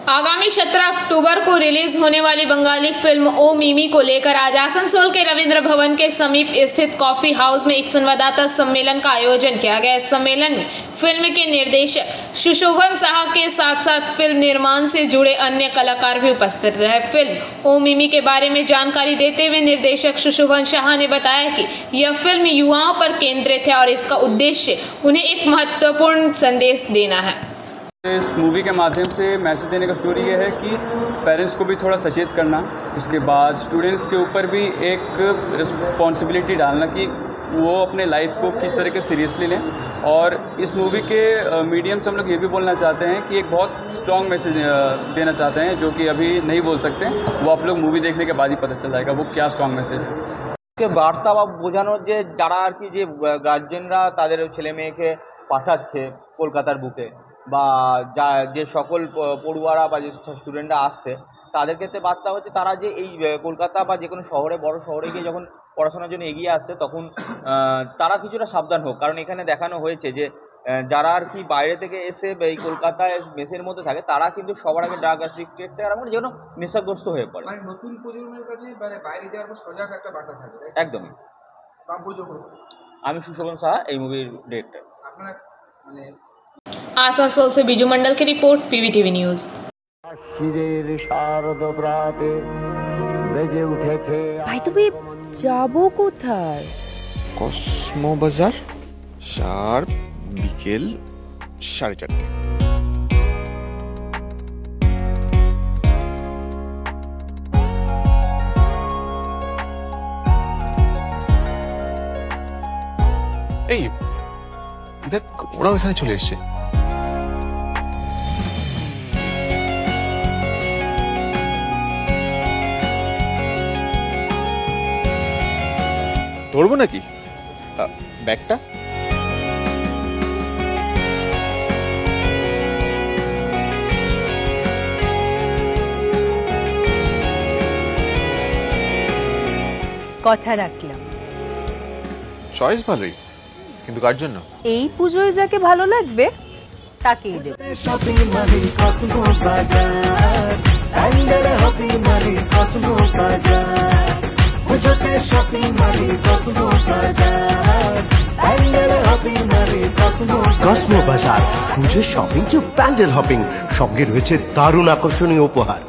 आगामी 17 अक्टूबर को रिलीज होने वाली बंगाली फिल्म ओ मिमी को लेकर आज आसनसोल के रविंद्र भवन के समीप स्थित कॉफी हाउस में एक संवाददाता सम्मेलन का आयोजन किया गया। इस सम्मेलन में फिल्म के निर्देशक सुशोभन साहा के साथ साथ फिल्म निर्माण से जुड़े अन्य कलाकार भी उपस्थित रहे। फिल्म ओ मिमी के बारे में जानकारी देते हुए निर्देशक सुशोभन साहा ने बताया कि यह फिल्म युवाओं पर केंद्रित है और इसका उद्देश्य उन्हें एक महत्वपूर्ण संदेश देना है। इस मूवी के माध्यम से मैसेज देने का स्टोरी ये है कि पेरेंट्स को भी थोड़ा सचेत करना, उसके बाद स्टूडेंट्स के ऊपर भी एक रिस्पॉन्सिबिलिटी डालना कि वो अपने लाइफ को किस तरह के सीरियसली लें। और इस मूवी के मीडियम से हम लोग ये भी बोलना चाहते हैं कि एक बहुत स्ट्रॉन्ग मैसेज देना चाहते हैं जो कि अभी नहीं बोल सकते, वो आप लोग मूवी देखने के बाद ही पता चल जाएगा वो क्या स्ट्रॉन्ग मैसेज है। বার্তা বা বোঝানোর যে যারা আর কি যে গার্জেনরা তাদের ছেলে মেয়েকে পাঠাচ্ছে কলকাতার বুকে বা যা যে সকল পড়ুয়ারা বা যে স্টুডেন্টরা আসছে তাদের ক্ষেত্রে বার্তা হচ্ছে তারা যে এই কলকাতা বা যে কোনো শহরে বড় শহরে গিয়ে যখন পড়াশোনার জন্য এগিয়ে আসছে তখন তারা কিছুটা সাবধান হোক। কারণ এখানে দেখানো হয়েছে যে যারা আর কি বাইরে থেকে এসে এই কলকাতায় মেসের মধ্যে থাকে তারা কিন্তু সবার আগে ড্রাগ অ্যাডিক্টেড থেকে আরম্ভ করে যেন নেশাগ্রস্ত হয়ে পড়ে। মানে নতুন প্রজন্মের কাছে মানে বাইরে যাওয়ার পর সজাগ একটা বার্তা থাকবে। একদমই। আমি সুশোভন সাহা, এই মুভির ডিরেক্টর। আপনারা মানে आसनसोल से बिजू मंडल की रिपोर्ट, पीवीटीवी न्यूज। ভাই তুমি যাবো কোথায়? কসমো বাজার, শার্প বিকেল 4:30। এই দেখ ওরাও এখানে চলে এসছে। ধরবো নাকি ব্যাগটা? কথা রাখলাম। চয়েস ভালোই, কিন্তু কার জন্য? এই পুজোয় যাকে ভালো লাগবে তাকেই দেব। কসমো বাজার, খুঁজে শপিং টু প্যান্ডেল হপিং, সঙ্গে রয়েছে দারুণ আকর্ষণীয় উপহার।